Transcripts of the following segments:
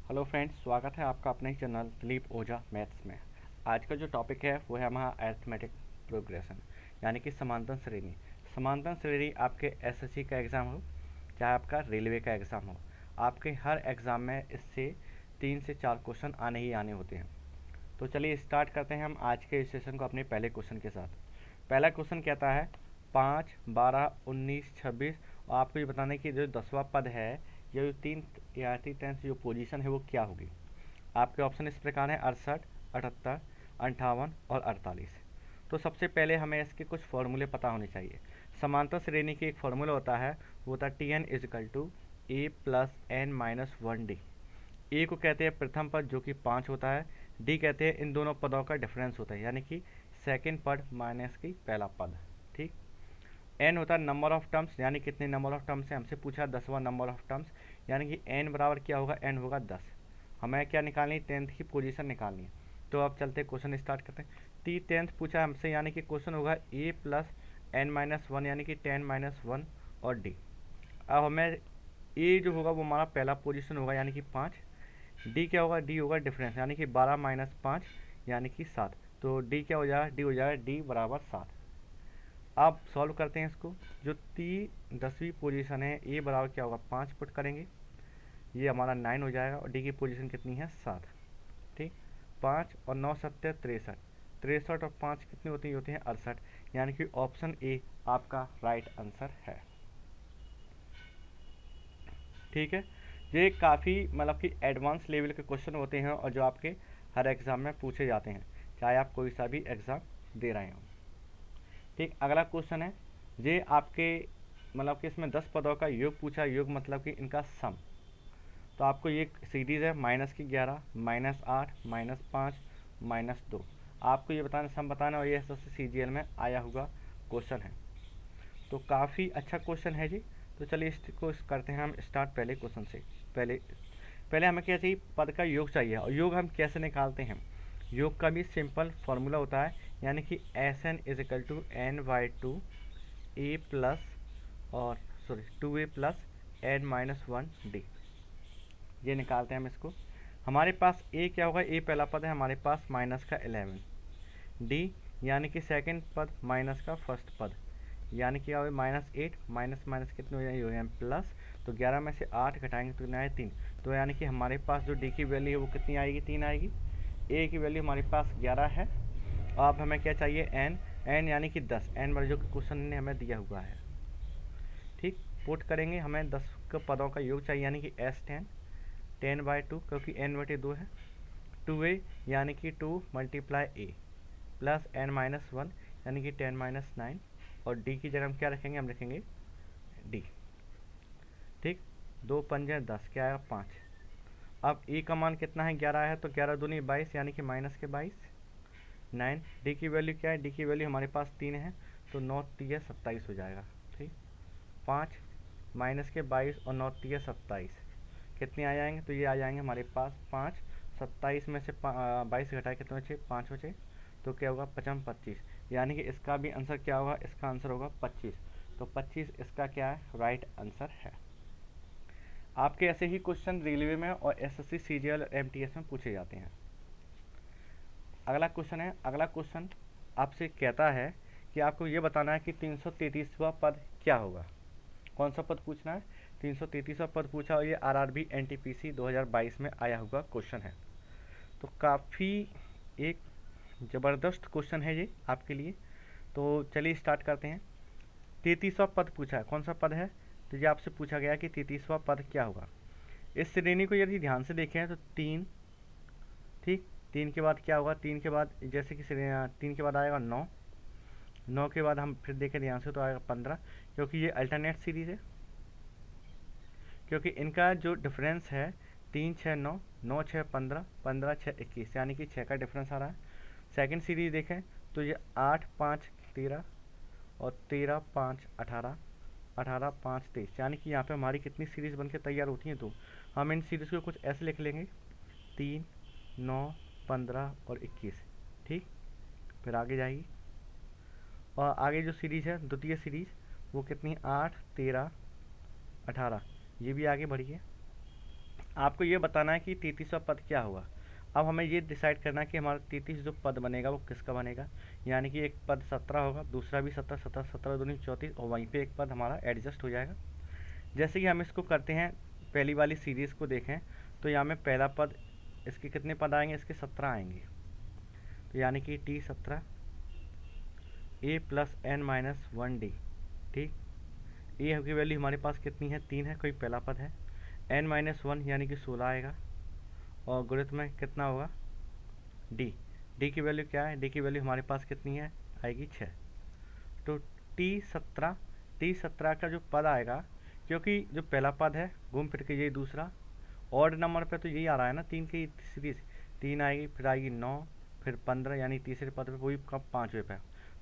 Hello friends, स्वागत है आपका अपने ही चैनल दिलीप ओझा मैथ्स में। आज का जो टॉपिक है वो है हमारा अरिथमेटिक प्रोग्रेशन, यानी कि समांतर श्रेणी। समांतर श्रेणी आपके एसएससी का एग्ज़ाम हो चाहे आपका रेलवे का एग्ज़ाम हो, आपके हर एग्ज़ाम में इससे 3 से 4 क्वेश्चन आने ही आने होते हैं। तो चलिए स्टार्ट करते हैं हम आज के इस सेशन को अपने पहले क्वेश्चन के साथ। पहला क्वेश्चन कहता है 5, 12, 19, 26 और आपको ये बताना है कि जो 10वां पद है, ये जो तीन याती टेंस जो पोजीशन है वो क्या होगी। आपके ऑप्शन इस प्रकार हैं 68, 78, 58 और 48। तो सबसे पहले हमें इसके कुछ फॉर्मूले पता होने चाहिए। समांतर श्रेणी की एक फार्मूला होता है, वो होता है Tn is equal to a plus n minus 1 d. A को कहते हैं प्रथम पद जो कि 5 होता है, डी कहते हैं इन दोनों पदों का डिफरेंस होता है, यानी कि सेकेंड पद माइनस की पहला पद। ठीक। एन होता है नंबर ऑफ टर्म्स, यानी कितने नंबर ऑफ टर्म्स है, हमसे पूछा 10वां नंबर ऑफ टर्म्स, यानी कि एन बराबर क्या होगा, एन होगा 10। हमें क्या निकालनी है, टेंथ की पोजीशन निकालनी है। तो अब चलते क्वेश्चन स्टार्ट करते हैं। टी टेंथ पूछा हमसे, यानी कि क्वेश्चन होगा ए प्लस एन माइनस 1, यानी कि 10 माइनस 1 और डी। अब हमें ए जो होगा वो हमारा पहला पोजीशन होगा, यानी कि 5। डी क्या होगा, डी होगा डिफरेंस, यानी कि 12 माइनस 5 यानी कि 7। तो डी क्या हो जाएगा, डी हो जाएगा डी बराबर 7। अब सॉल्व करते हैं इसको। जो ती 10वीं पोजीशन है, ए बराबर क्या होगा 5 पुट करेंगे, ये हमारा 9 हो जाएगा और डी की पोजीशन कितनी है 7। ठीक। 5 और 9 7 63, 63 और 5 कितनी होती है, होती हैं 68, यानी कि ऑप्शन ए आपका राइट आंसर है। ठीक है। ये काफ़ी मतलब कि एडवांस लेवल के क्वेश्चन होते हैं और जो आपके हर एग्ज़ाम में पूछे जाते हैं, चाहे आप कोई सा भी एग्ज़ाम दे रहे हो। ठीक। अगला क्वेश्चन है, ये आपके मतलब कि इसमें 10 पदों का योग पूछा, योग मतलब कि इनका सम। तो आपको ये सीरीज़ है -11, -8, -5, -2। आपको ये बताना, सम बताना, और ये सबसे CGL में आया हुआ क्वेश्चन है। तो काफ़ी अच्छा क्वेश्चन है जी। तो चलिए इसको करते हैं हम स्टार्ट पहले क्वेश्चन से। पहले पहले हमें क्या चाहिए, पद का योग चाहिए। और योग हम कैसे निकालते हैं, योग का भी सिंपल फार्मूला होता है, यानी कि SN is equal to N/2 a plus और sorry 2a plus n minus 1 d. ये निकालते हैं हम इसको। हमारे पास ए क्या होगा, ए पहला पद है हमारे पास माइनस का 11, डी यानी कि सेकंड पद माइनस का फर्स्ट पद, यानी कि -8 माइनस माइनस कितने हो जाए प्लस। तो 11 में से 8 घटाएंगे तो कितना है 3। तो यानी कि हमारे पास जो डी की वैल्यू है वो कितनी आएगी, 3 आएगी। ए की वैल्यू हमारे पास 11 है। अब हमें क्या चाहिए, एन। एन यानी कि 10, एन वाला जो क्वेश्चन ने हमें दिया हुआ है। ठीक। पुट करेंगे, हमें 10 के पदों का योग चाहिए, यानी कि S10, 10/2 क्योंकि n/2 है। 2a यानी कि 2 मल्टीप्लाई ए प्लस n-1 यानी कि 10-9। और डी की जगह हम क्या रखेंगे, हम रखेंगे डी। ठीक। 2 पंजे 10, क्या आएगा 5। अब ए का मान कितना है, 11 है, तो 11 दूनी 22 यानी कि माइनस के 22, 9। डी की वैल्यू क्या है, डी की वैल्यू हमारे पास 3 है, तो 9 3 27 हो जाएगा। ठीक। 5 माइनस के 22 और 9 3 27 कितने आ जाएंगे, तो ये आ जाएंगे हमारे पास 5। 27 में से 22 घटाए कितने बचे, 5 बचे। तो क्या होगा 5 25, यानी कि इसका भी आंसर क्या होगा, इसका आंसर होगा 25। तो 25 इसका क्या है, राइट आंसर है। आपके ऐसे ही क्वेश्चन रेलवे में और SSC CGL और MTS में पूछे जाते हैं। अगला क्वेश्चन है, अगला क्वेश्चन आपसे कहता है कि आपको ये बताना है कि 333वां पद क्या होगा। कौन सा पद पूछना है, 333वां पद पूछा, और ये RRB NTPC 2022 में आया हुआ क्वेश्चन है। तो काफ़ी एक ज़बरदस्त क्वेश्चन है ये आपके लिए। तो चलिए स्टार्ट करते हैं। 33वां पद पूछा है, कौन सा पद है, तो ये आपसे पूछा गया कि 33वां पद क्या होगा। इस श्रेणी को यदि ध्यान से देखें तो 3। ठीक। 3 के बाद क्या होगा, 3 के बाद जैसे कि 3 के बाद आएगा 9, 9 के बाद हम फिर देखें ध्यान से तो आएगा 15, क्योंकि ये अल्टरनेट सीरीज़ है, क्योंकि इनका जो डिफरेंस है 3 6 9, 9 6 15, 15 6 21, यानी कि 6 का डिफरेंस आ रहा है। सेकंड सीरीज देखें तो ये 8 5 13 और 13 5 18, 18 5 23, यानी कि यहाँ पे हमारी कितनी सीरीज़ बन के तैयार होती हैं। तो हम इन सीरीज़ को कुछ ऐसे लिख लेंगे, 3 9 15 और 21। ठीक। फिर आगे जाएगी, और आगे जो सीरीज़ है द्वितीय सीरीज़ वो कितनी, 8 13 18, ये भी आगे बढ़ी है। आपको ये बताना है कि 33वां पद क्या होगा। अब हमें ये डिसाइड करना है कि हमारा 33 जो पद बनेगा वो किसका बनेगा। यानी कि एक पद 17 होगा, दूसरा भी 17, 17, 17 दूनी 34, और वहीं पे एक पद हमारा एडजस्ट हो जाएगा। जैसे कि हम इसको करते हैं, पहली वाली सीरीज़ को देखें तो यहाँ में पहला पद, इसके कितने पद आएंगे, इसके 17 आएंगे। तो यानी कि T17 A प्लस n-1D। ठीक, ए की वैल्यू हमारे पास कितनी है, 3 है, कोई पहला पद है। n-1 यानी कि 16 आएगा, और गुणित में कितना होगा d। d की वैल्यू क्या है, d की वैल्यू हमारे पास कितनी है, आएगी 6। तो T17 का जो पद आएगा, क्योंकि जो पहला पद है घूम फिर के यही दूसरा, ऑड नंबर पे तो यही आ रहा है ना, 3 की सीरीज, 3 आएगी, फिर आएगी 9, फिर 15, यानी तीसरे पद पे, वही कब 5वें पे।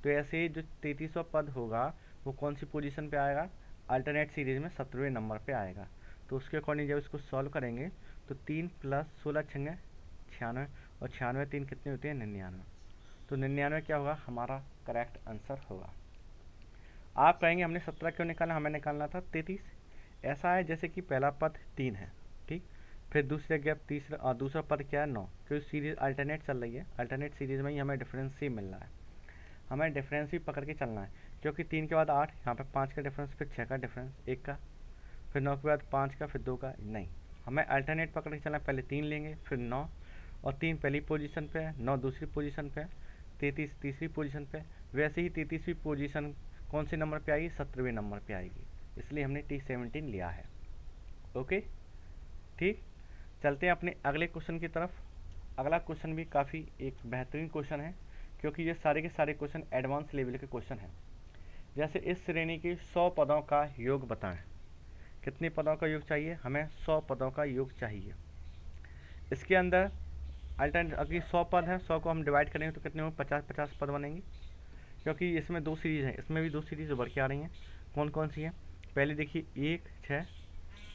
तो ऐसे ही जो 33वां पद होगा वो कौन सी पोजीशन पे आएगा, अल्टरनेट सीरीज में 17वें नंबर पे आएगा। तो उसके अकॉर्डिंग जब इसको सॉल्व करेंगे तो 3 प्लस 16 छंगे 96, और 96 3 कितने होते हैं, 99। तो 99 क्या होगा, हमारा करेक्ट आंसर होगा। आप कहेंगे हमने 17 क्यों निकाला, हमें निकालना था 33। ऐसा है जैसे कि पहला पद 3 है, ठीक, फिर दूसरे गैप तीसरा और दूसरा पद क्या है 9, क्योंकि सीरीज अल्टरनेट चल रही है, अल्टरनेट सीरीज में ही हमें डिफरेंस ही मिल रहा है, हमें डिफरेंस ही पकड़ के चलना है। क्योंकि 3 के बाद 8, यहाँ पे 5 का डिफरेंस, फिर 6 का डिफरेंस, 1 का, फिर 9 के बाद 5 का, फिर 2 का, नहीं, हमें अल्टरनेट पकड़ के चलना है। पहले 3 लेंगे, फिर 9, और 3 पहली पोजीशन पे है, 9 दूसरी पोजीशन पे है, 33 तीसरी पोजीशन पे। वैसे ही 33वीं पोजीशन कौन से नंबर पे आएगी, 17वें नंबर पे आएगी, इसलिए हमने T17 लिया है। ओके, ठीक, चलते हैं अपने अगले क्वेश्चन की तरफ। अगला क्वेश्चन भी काफ़ी एक बेहतरीन क्वेश्चन है, क्योंकि ये सारे के सारे क्वेश्चन एडवांस लेवल के क्वेश्चन हैं। जैसे इस श्रेणी की 100 पदों का योग बताएं। कितने पदों का योग चाहिए, हमें 100 पदों का योग चाहिए। इसके अंदर अल्टरनेट, अगर 100 पद है, 100 को हम डिवाइड करेंगे तो कितने होंगे, 50-50 पद बनेंगे। क्योंकि इसमें 2 सीरीज़ हैं, इसमें भी 2 सीरीज़ उभर के आ रही हैं। कौन कौन सी हैं, पहले देखिए 1 6,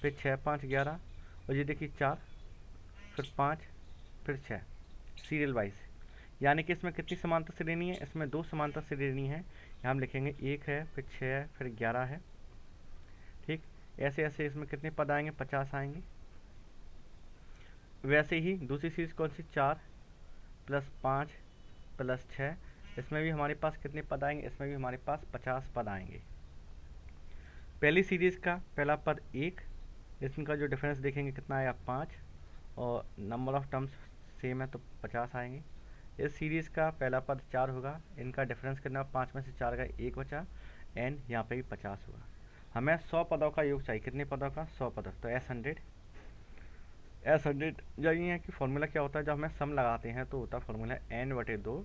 फिर 6 5 11, और ये देखिए 4, फिर 5, फिर 6, सीरियल वाइज। यानी कि इसमें कितनी समांतर श्रेणी है, इसमें 2 समांतर श्रेणी है। यहाँ हम लिखेंगे 1 है, फिर 6 है, फिर 11 है। ठीक, ऐसे ऐसे इसमें कितने पद आएंगे, 50 आएंगे। वैसे ही दूसरी सीरीज कौन सी, 4 प्लस 5 प्लस 6, इसमें भी हमारे पास कितने पद आएंगे, इसमें भी हमारे पास 50 पद आएंगे। पहली सीरीज का पहला पद 1, इसका जो डिफरेंस देखेंगे कितना आएगा, 5, और नंबर ऑफ टर्म्स सेम है तो 50 आएंगे। इस सीरीज़ का पहला पद 4 होगा, इनका डिफरेंस कितना, 5 में से 4 का 1 बचा, एन यहाँ पे भी 50 होगा। हमें 100 पदों का योग चाहिए, कितने पदों का, 100 पदों। तो S100 यही है कि फॉर्मूला क्या होता है, जब हमें सम लगाते हैं तो होता है formula n/2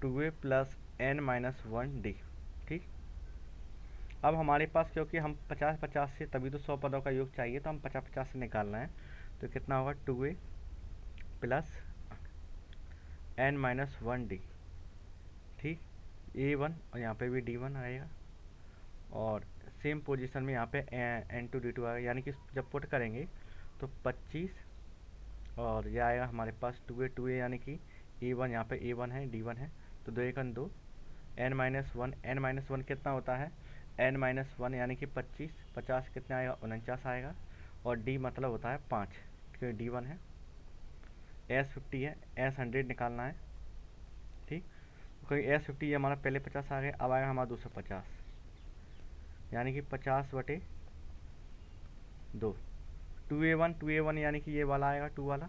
2a plus n-1d। ठीक, अब हमारे पास क्योंकि हम 50-50 से तभी तो 100 पदों का योग चाहिए, तो हम 50-50 से निकालना है। तो कितना होगा, 2a प्लस n-1d। ठीक, a1, और यहाँ पे भी d1 आएगा, और सेम पोजीशन में यहाँ पे n2d2 आएगा। यानी कि जब पुट करेंगे तो 25, और ये आएगा हमारे पास 2a यानी कि a1, यहाँ पे a1 है, d1 है, तो 2 1 2, n-1 कितना होता है, n-1 यानी कि 25, 50 कितना आएगा, 49 आएगा, और d मतलब होता है 5, क्योंकि d1 है। S50 है, S100 निकालना है। ठीक, क्योंकि S50 हमारा पहले 50 आ गया, अब आएगा हमारा 250, यानी कि 50/2। 2a1 यानी कि ये वाला आएगा, 2 वाला।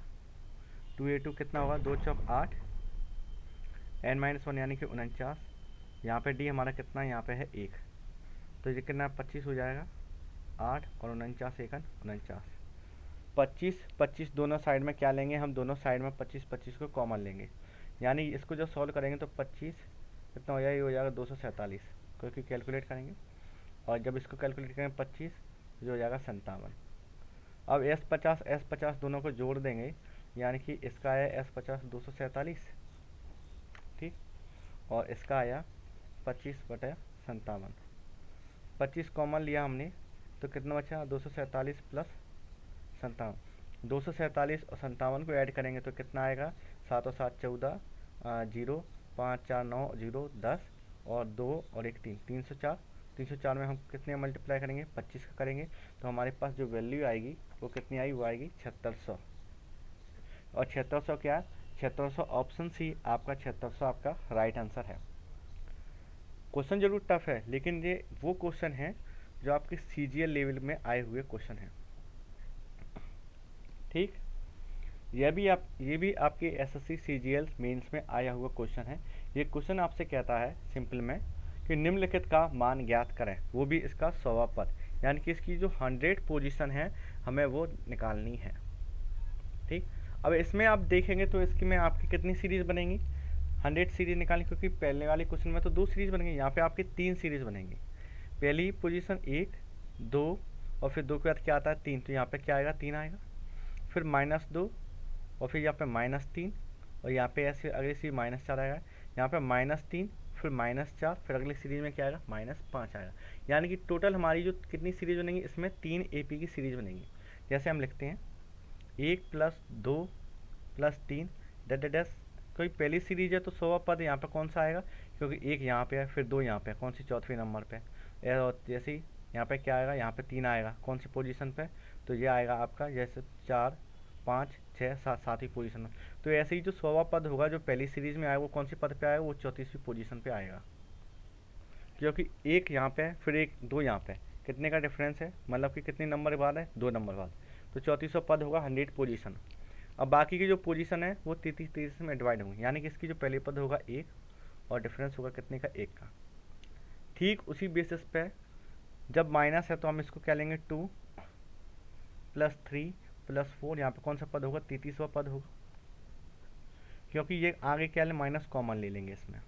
2a2 कितना होगा, 2 चौक 8, n-1 यानी कि 49। यहाँ पे d हमारा कितना, यहाँ पे है 1, तो ये कितना 25 हो जाएगा, 8 और 49 1 49। 25 दोनों साइड में क्या लेंगे, हम दोनों साइड में 25 को कॉमन लेंगे। यानी इसको जब सॉल्व करेंगे तो 25 कितना हो जाएगा, ये हो जाएगा 247, क्योंकि कैलकुलेट करेंगे, और जब इसको कैलकुलेट करेंगे 25, जो हो जाएगा 57। अब S50 दोनों को जोड़ देंगे, यानी कि इसका आया S50 247। ठीक, और इसका आया 25/57। 25 कॉमन लिया हमने, तो कितना बचा, 247 प्लस 57। 247 और 57 को ऐड करेंगे तो कितना आएगा, 7 और 7 14, 0 5 4 9 0 10, और 2 और 1 3, 304। 304 में हम कितने मल्टीप्लाई करेंगे, 25 का करेंगे, तो हमारे पास जो वैल्यू आएगी वो कितनी आई, वो आएगी 7600। और 7600 क्या, 7600 ऑप्शन सी आपका, 7600 आपका राइट आंसर है। क्वेश्चन जरूर टफ है, लेकिन ये वो क्वेश्चन है जो आपके सीजीएल लेवल में आए हुए क्वेश्चन हैं। ठीक, ये भी आपके एसएससी सीजीएल मेंस में आया हुआ क्वेश्चन है। ये क्वेश्चन आपसे कहता है सिंपल में कि निम्नलिखित का मान ज्ञात करें, वो भी इसका 100वां पद, यानी कि इसकी जो 100 पोजीशन है हमें वो निकालनी है। ठीक, अब इसमें आप देखेंगे तो इसकी में आपकी कितनी सीरीज बनेंगी, 100 सीरीज निकालनी, क्योंकि पहले वाले क्वेश्चन में तो 2 सीरीज बनेंगी, यहाँ पे आपकी 3 सीरीज बनेंगी। पहली पोजीशन 1, 2 और फिर 2 के बाद क्या आता है 3, तो यहाँ पे क्या आएगा 3 आएगा, फिर -2 और फिर यहाँ पे -3 और यहाँ पे ऐसे अगली सीरीज -4 आएगा, यहाँ पे -3 फिर -4, फिर अगली सीरीज में क्या आएगा -5 आएगा। यानी कि टोटल हमारी जो कितनी सीरीज बनेंगी, इसमें 3 एपी की सीरीज बनेंगी। जैसे हम लिखते हैं 1 + 2 + 3 डैश, कोई पहली सीरीज है तो 100वां पद यहाँ पे कौन सा आएगा, क्योंकि 1 यहाँ पे है, फिर 2 यहाँ पे, कौन सी, चौथे नंबर पे। जैसे ही यहाँ पे क्या आएगा, यहाँ पे 3 आएगा, कौन सी पोजीशन पे, तो ये आएगा आपका जैसे 4, 5, 6, 7, 7वीं पोजीशन में। तो ऐसे ही जो 100वां पद होगा जो पहली सीरीज में आएगा वो कौन सी पद पे आएगा, वो 34वीं पोजीशन पे आएगा, क्योंकि 1 यहाँ पे फिर 1, 2 यहाँ पे, कितने का डिफरेंस है, मतलब कि कितने नंबर बाद है, 2 नंबर बाद, तो 3400 पद होगा 100 पोजीशन। अब बाकी की जो पोजीशन है वो 33 में डिवाइड होंगी, यानी कि इसकी जो पहले पद होगा 1 और डिफरेंस होगा कितने का, 1 का। ठीक उसी बेसिस पे जब माइनस है तो हम इसको क्या लेंगे, 2 + 3 + 4, यहाँ पे कौन सा पद होगा, 33वां पद होगा, क्योंकि ये आगे क्या ले, माइनस कॉमन ले लेंगे इसमें,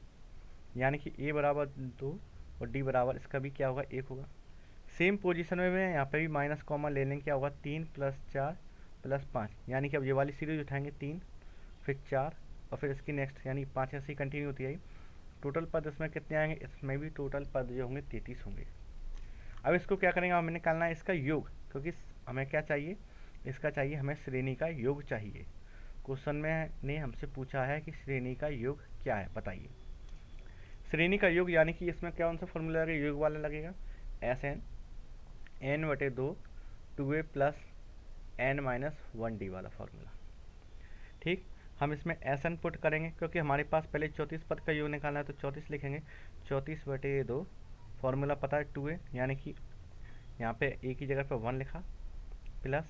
यानी कि a बराबर 2 और d बराबर इसका भी क्या होगा, 1 होगा। सेम पोजीशन में यहाँ पे भी माइनस कॉमन ले लेंगे, क्या होगा 3 + 4 + 5, यानी कि अब ये वाली सीरीज उठाएंगे 3 फिर 4 और फिर इसकी नेक्स्ट, यानी 5 ऐसे ही कंटिन्यू होती है। टोटल पद इसमें कितने आएंगे, इसमें भी टोटल पद जो होंगे 33 होंगे। अब इसको क्या करेंगे, हमें निकालना है इसका योग, क्योंकि हमें क्या चाहिए, इसका चाहिए हमें श्रेणी का योग चाहिए। क्वेश्चन में ने हमसे पूछा है कि श्रेणी का योग क्या है, बताइए। श्रेणी का योग यानी कि इसमें कौन सा फॉर्मूला लगेगा, योग वाला लगेगा, SN n/2 2a + n-1d वाला फॉर्मूला। ठीक, हम इसमें SN पुट करेंगे, क्योंकि हमारे पास पहले 34 पद का योग निकालना है, तो 34 लिखेंगे, 34/2 फॉर्मूला पता है 2a, यानी कि यहाँ पे a की जगह पे 1 लिखा, प्लस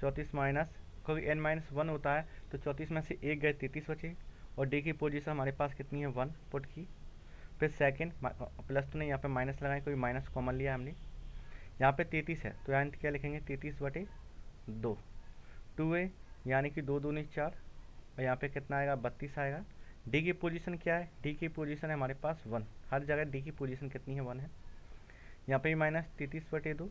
34 माइनस, क्योंकि n-1 होता है तो 34 में से 1 गए 33 बचे, और d की पोजीशन हमारे पास कितनी है 1 पुट की, फिर सेकंड प्लस तो नहीं, यहाँ पे माइनस लगाएं, कोई माइनस कॉमन लिया हमने, यहाँ पे 33 है तो यहाँ क्या लिखेंगे 33/2, 2a यानी कि 2 दूनी 4 और यहाँ पे कितना आएगा 32 आएगा। डी की पोजीशन क्या है, डी की पोजीशन है हमारे पास 1, हर जगह डी की पोजीशन कितनी है 1 है। यहाँ पे भी -33/2,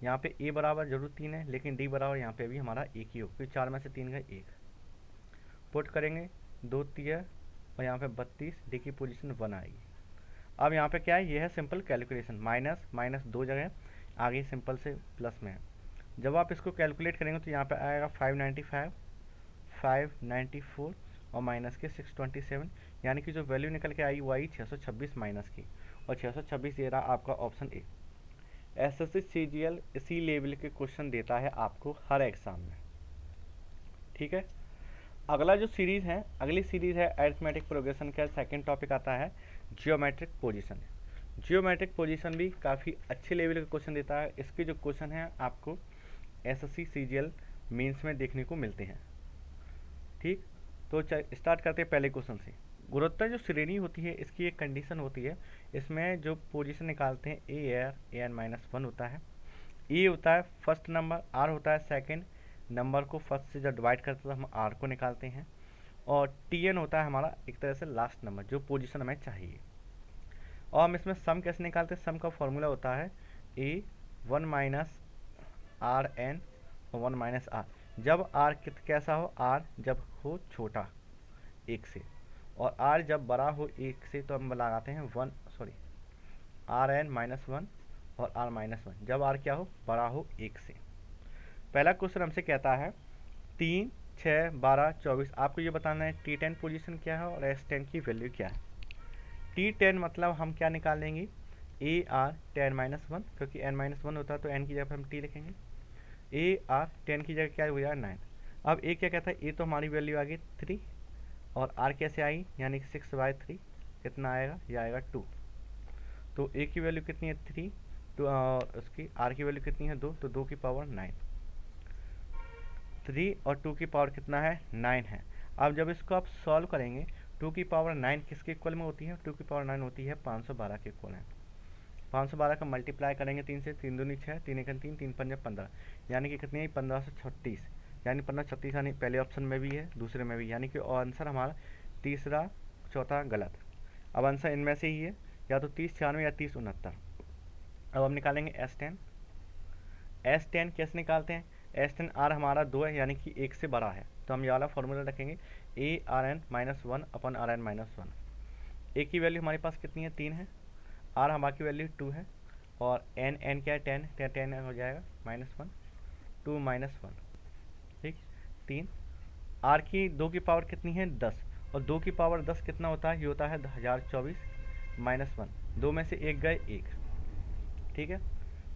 यहाँ पे a बराबर जरूर 3 है, लेकिन d बराबर यहाँ पे भी हमारा 1 ही हो, क्योंकि 4 में से 3 गए 1, पुट करेंगे 2 3 और यहाँ पे 32, डी की पोजीशन 1 आएगी। अब यहाँ पे क्या है, ये है सिंपल कैलकुलेशन, माइनस 2 जगह आगे सिंपल से प्लस में है। जब आप इसको कैलकुलेट करेंगे तो यहाँ पे आएगा 595, 594 और माइनस के 627, यानी कि जो वैल्यू निकल के आई वो आई 626 माइनस की, और 626 ये रहा आपका ऑप्शन ए। एसएससी सीजीएल इसी लेवल के क्वेश्चन देता है आपको हर एग्जाम में। ठीक है, अगला जो सीरीज है, अगली सीरीज है अरिथमेटिक प्रोग्रेशन का सेकंड टॉपिक आता है जियोमेट्रिक पोजीशन। जियोमेट्रिक पोजीशन भी काफ़ी अच्छे लेवल के क्वेश्चन देता है। इसके जो क्वेश्चन हैं आपको एसएससी सीजीएल मेंस में देखने को मिलते हैं। ठीक, तो स्टार्ट करते हैं पहले क्वेश्चन से। गुरुत्व जो श्रेणी होती है इसकी एक कंडीशन होती है, इसमें जो पोजीशन निकालते हैं an-1 होता है, ए होता है फर्स्ट नंबर, आर होता है सेकंड नंबर को फर्स्ट से जब डिवाइड करते हैं तो हम आर को निकालते हैं, और टी होता है हमारा एक तरह से लास्ट नंबर जो पोजीशन हमें चाहिए। और हम इसमें सम कैसे निकालते हैं, सम का फॉर्मूला होता है a1 - rn और 1 - r, जब r कैसा हो, r जब हो छोटा 1 से और r जब बड़ा हो 1 से, तो हम लगाते हैं rn -1 और r -1 जब r क्या हो, बड़ा हो 1 से। पहला क्वेश्चन हमसे कहता है 3, 6, 12, 24, आपको ये बताना है T10 पोजीशन क्या है और S10 की वैल्यू क्या है। T10 मतलब हम क्या निकालेंगे, AR 10 - 1, क्योंकि n - 1 होता है तो n की जगह पर हम T लिखेंगे। ए आर 10 की जगह क्या हो जाएगा 9। अब ए क्या कहता है, ए तो हमारी वैल्यू आ गई 3 और आर कैसे आई, यानी कि 6/3 कितना आएगा, ये आएगा 2। तो ए की वैल्यू कितनी है 3, तो उसकी आर की वैल्यू कितनी है 2, तो 2 की पावर 9। 3 और 2 की पावर कितना है 9 है। अब जब इसको आप सॉल्व करेंगे 2 की पावर 9 किसके इक्वल में होती है, 2 की पावर 9 होती है 512 के इक्वल है। 512 का मल्टीप्लाई करेंगे 3 से, 3 दूनी 6, 3 1 3, 3 5 15, यानी कि कितनी है 1536, यानी 1536, यानी पहले ऑप्शन में भी है दूसरे में भी, यानी कि आंसर हमारा तीसरा चौथा गलत। अब आंसर इनमें से ही है, या तो 30 96 या 30 69। अब हम निकालेंगे S10। S10 कैसे निकालते हैं, S10 आर हमारा 2 है, यानी कि 1 से बड़ा है, तो हम ये वाला फॉर्मूला रखेंगे ARN-1/1। ए की वैल्यू हमारे पास कितनी है 3 है, आर हमारी वैल्यू 2 है, और एन क्या है 10 हो जाएगा -1, 2 -1, ठीक 3। आर की 2 की पावर कितनी है 10, और 2 की पावर 10 कितना होता है, ये होता है 1024 -1, 2 में से 1 गए 1, ठीक है।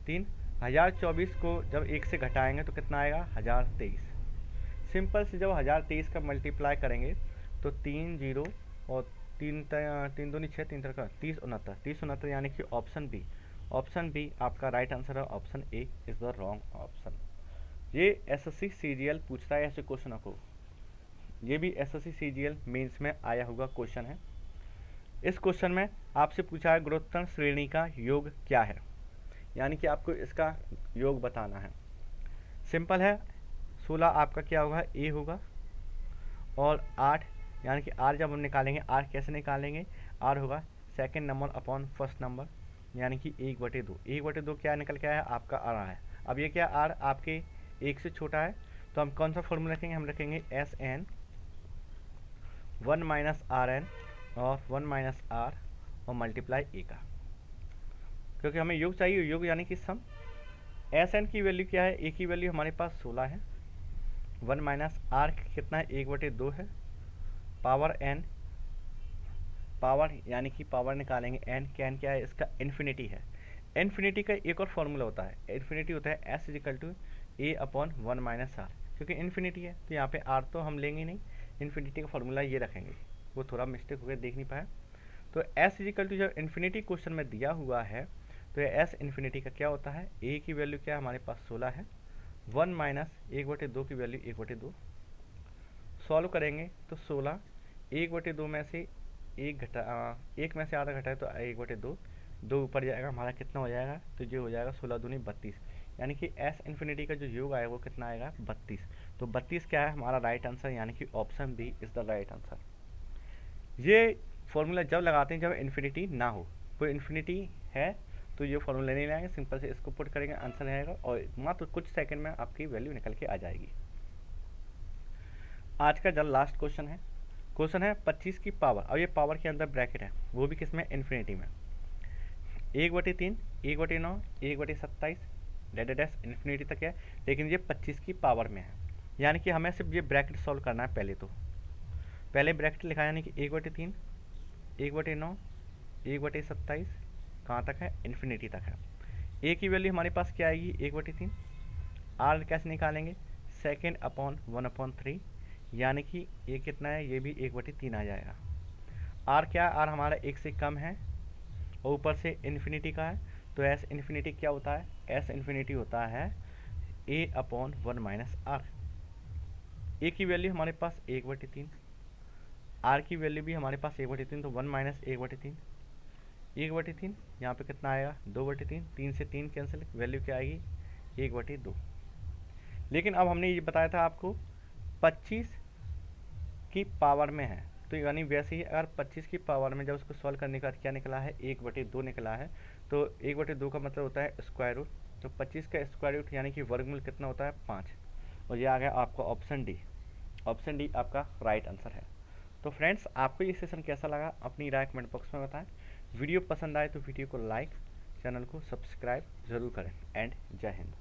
3 1024 को जब 1 से घटाएंगे तो कितना आएगा 1023। सिंपल से जब 1023 का मल्टीप्लाई करेंगे तो 3 0 और 3 दूनी 6, 3 3 का 30 69, 30 69, यानी कि ऑप्शन बी आपका राइट आंसर है। Option A is the wrong option. ये एसएससी सीजीएल पूछता है ऐसे क्वेश्चनों को, ये भी एसएससी सीजीएल मेंस में आया हुआ क्वेश्चन है। इस क्वेश्चन में आपसे पूछा है गुणोत्तर श्रेणी का योग क्या है, यानी कि आपको इसका योग बताना है। सिंपल है, 16 आपका क्या होगा ए होगा, और 8 यानी कि आर जब हम निकालेंगे, आर कैसे निकालेंगे, आर होगा second number upon first number, यानी कि 1/2। 1/2 क्या निकल के आया आपका आ रहा है। अब ये क्या आर आपके 1 से छोटा है, तो हम कौन सा फॉर्मूला रखेंगे, हम रखेंगे SN 1 - RN और 1 - R और मल्टीप्लाई ए का, क्योंकि हमें योग चाहिए, योग यानी कि सम। SN की वैल्यू क्या है, ए की वैल्यू हमारे पास 16 है, 1 - R कितना है 1/2 है, पावर n, पावर यानी कि पावर निकालेंगे n, कैन क्या है इसका इन्फिनिटी है। इन्फिनिटी का एक और फॉर्मूला होता है, इन्फिनिटी होता है S = A/1 - R, क्योंकि इन्फिनिटी है तो यहाँ पे R तो हम लेंगे नहीं, इन्फिनिटी का फॉर्मूला ये रखेंगे, वो थोड़ा मिस्टेक हो गया देख नहीं पाया। तो S = जब इन्फिनिटी क्वेश्चन में दिया हुआ है तो ये S इन्फिनिटी का क्या होता है, A की वैल्यू क्या है हमारे पास 16 है, 1 - 1/2 की वैल्यू 1/2। सॉल्व करेंगे तो 16 1/2 में से 1 में से आधा घटाए तो 1/2, 2 ऊपर जाएगा हमारा कितना हो जाएगा, तो ये हो जाएगा 16 दूनी 32, यानी कि S इन्फिनिटी का जो योग आएगा वो कितना आएगा 32। तो 32 क्या है हमारा राइट आंसर, यानी कि option B is the right answer. ये फॉर्मूला जब लगाते हैं जब इन्फिनिटी ना हो, कोई इन्फिनिटी है तो ये फॉर्मूला नहीं लाएंगे, सिंपल से इसको पुट करेंगे, आंसर आएगा और मात्र कुछ सेकंड में आपकी वैल्यू निकल के आ जाएगी। आज का जो लास्ट क्वेश्चन है 25 की पावर, और ये पावर के अंदर ब्रैकेट है, वो भी किसमें इन्फिनिटी में, 1/3, 1/9, 1/27 डैश इन्फिनिटी तक है, लेकिन ये 25 की पावर में है, यानी कि हमें सिर्फ ये ब्रैकेट सॉल्व करना है। पहले ब्रैकेट लिखा, यानी कि 1/3, 1/9, 1/27 कहाँ तक है, इन्फिनिटी तक है। ए की वैल्यू हमारे पास क्या आएगी 1/3, आर कैसे निकालेंगे, सेकेंड अपॉन 1/3, यानी कि ये कितना है, ये भी 1/3 आ जाएगा। आर क्या, आर हमारा 1 से कम है और ऊपर से इन्फिनिटी का है, तो एस इन्फिनिटी क्या होता है, एस इन्फिनिटी होता है A/1 - R। ए की वैल्यू हमारे पास 1/3, आर की वैल्यू भी हमारे पास 1/3, तो 1 - 1/3, 1/3 यहाँ पे कितना आएगा 2/3, 3 से 3 कैंसिल, वैल्यू क्या आएगी 1/2। लेकिन अब हमने ये बताया था आपको 25 की पावर में है, तो यानी वैसे ही अगर 25 की पावर में जब उसको सॉल्व करने का क्या निकला है 1/2 निकला है, तो 1/2 का मतलब होता है स्क्वायर रूट, तो 25 का स्क्वायर रूट यानी कि वर्गमूल कितना होता है 5, और ये आ गया आपका ऑप्शन डी। ऑप्शन डी आपका राइट आंसर है। तो फ्रेंड्स आपको ये सेशन कैसा लगा अपनी राय कमेंट बॉक्स में बताएं। वीडियो पसंद आए तो वीडियो को लाइक, चैनल को सब्सक्राइब जरूर करें, एंड जय हिंद।